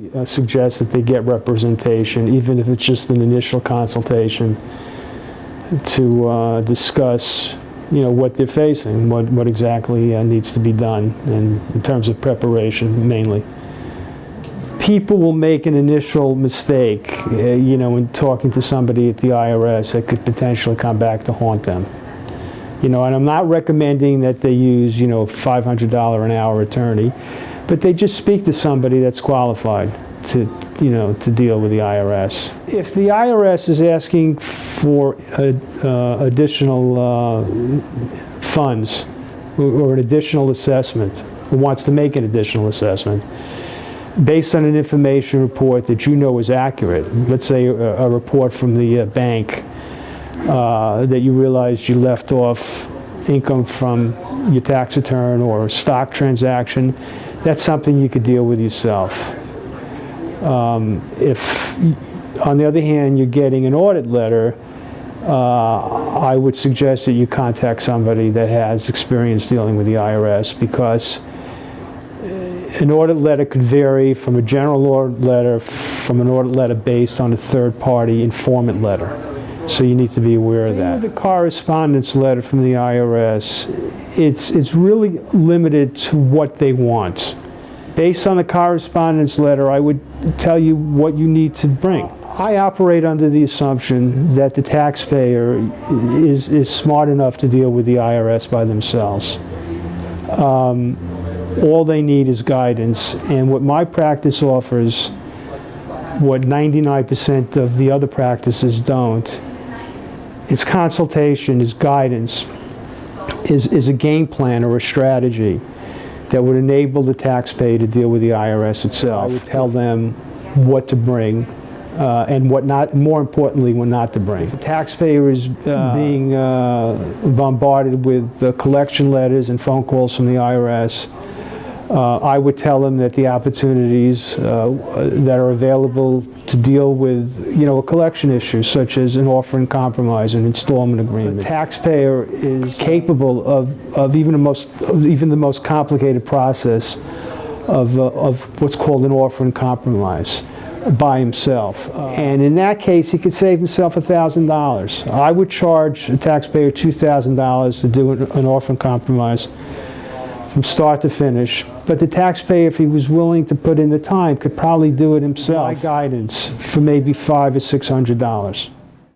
really suggest that they get representation, even if it's just an initial consultation, to discuss, what they're facing, what exactly needs to be done, and in terms of preparation, mainly. People will make an initial mistake, in talking to somebody at the IRS that could potentially come back to haunt them. And I'm not recommending that they use, $500 an hour attorney, but they just speak to somebody that's qualified to deal with the IRS. If the IRS is asking for additional funds or an additional assessment, or wants to make an additional assessment, based on an information report that is accurate, let's say a report from the bank that you realized you left off income from your tax return or a stock transaction, that's something you could deal with yourself. If, on the other hand, you're getting an audit letter, I would suggest that you contact somebody that has experience dealing with the IRS, because an audit letter could vary from a general audit letter from an audit letter based on a third-party informant letter. So you need to be aware of that. The correspondence letter from the IRS, it's really limited to what they want. Based on the correspondence letter, I would tell you what you need to bring. I operate under the assumption that the taxpayer is smart enough to deal with the IRS by themselves. All they need is guidance, and what my practice offers, what 99% of the other practices don't, is consultation, is guidance, is a game plan or a strategy that would enable the taxpayer to deal with the IRS itself. I would tell them what to bring and what not, more importantly, what not to bring. If the taxpayer is being bombarded with collection letters and phone calls from the IRS, I would tell them that the opportunities that are available to deal with, a collection issue, such as an offer in compromise, an installment agreement. The taxpayer is capable of even the most complicated process of what's called an offer in compromise by himself. And in that case, he could save himself $1,000. I would charge a taxpayer $2,000 to do an offer in compromise from start to finish, but the taxpayer, if he was willing to put in the time, could probably do it himself. My guidance for maybe $500 or $600.